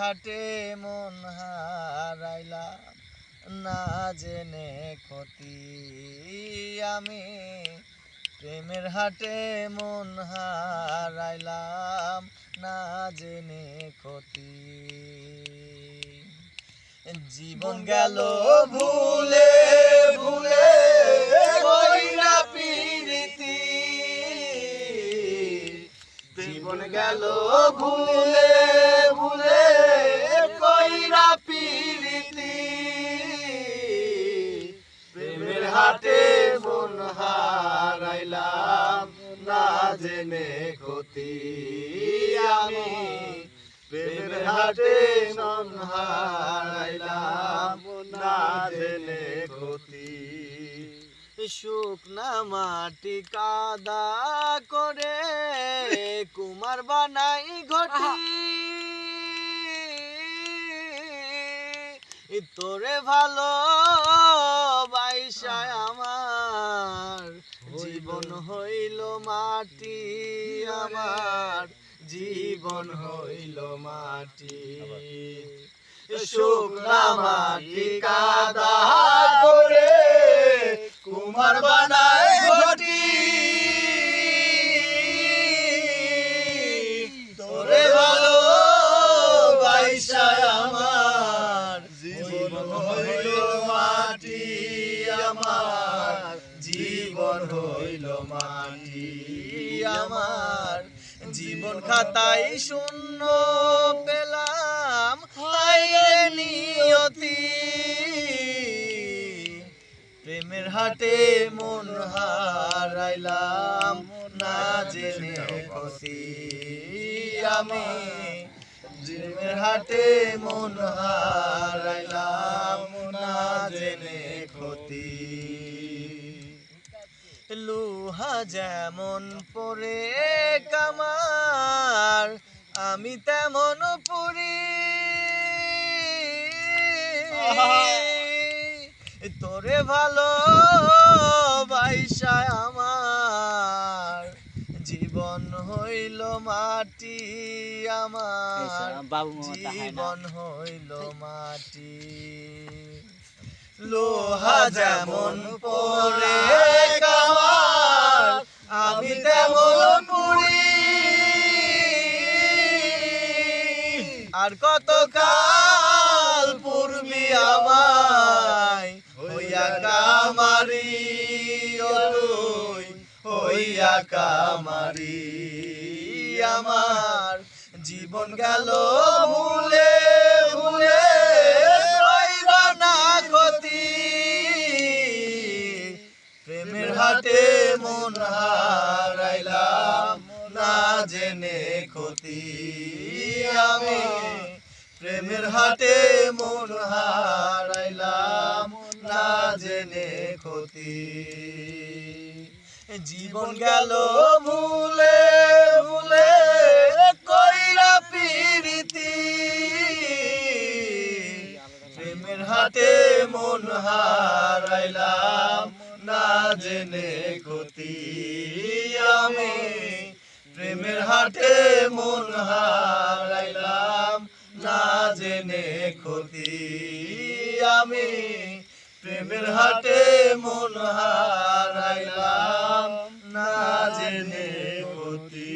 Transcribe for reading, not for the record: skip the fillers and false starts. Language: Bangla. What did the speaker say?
হাটে মন হারাইলাম না জেনে ক্ষতি আমি প্রেমের হাটে মন হারাইলাম না জেনে ক্ষতি জীবন গেল ভুলে ভুলে কইরা পিরিতি জীবন গেল ভুলে ভুলে কইরা পিরিতি প্রেমের হাটে মন হারাইলাম না জেনে ক্ষতি আমি প্রেমের হাটে মন হারাইলাম না জেনে ক্ষতি শুকনা মাটি কাদা করে কুমার বানাই ঘটি তোরে ভালো বাইসায় আমার জীবন হইল মাটি আমার জীবন হইল মাটি শুকনা মাটি কাদা করে কুমার বানায় ঘটি তোরে ভালো বাইসায় আমার জীবন হইল মাটি আমার জীবন হইল মাটি আমার জীবন খাতায় শূন্য পেলাম হায় নিয়তি প্রেমের হাটে মন হারাইলাম না জেনে ক্ষতি আমি প্রেমের হাটে মন হারাইলাম না জেনে ক্ষতি লোহা যেমন পরে কামার আমি তেমন পরি তোরে ভালো বাইসায় আমার জীবন হইল মাটি আমার জীবন হইল মাটি লোহা যেমন পরে কামার আমি তেমন পড়ি আর কত কাল পূর্বী আমায় হইয়া কামারি তুই হইয়া কামারি আমার জীবন গেল ভুলে ভুলে কইরা না ক্ষতি প্রেমের হাটে মন হারাইলাম না জেনে ক্ষতি আমি প্রেমের হাটে মন হারাইলাম না জেনে ক্ষতি জীবন গেল ভুলে ভুলে কইরা পিরিতি প্রেমের হাটে মন হারাইলাম না জেনে ক্ষতি আমি প্রেমের হাটে মন হারাইলাম না জেনে ক্ষতি আমি প্রেমের হাটে মন হারাইলাম না জেনে ক্ষতি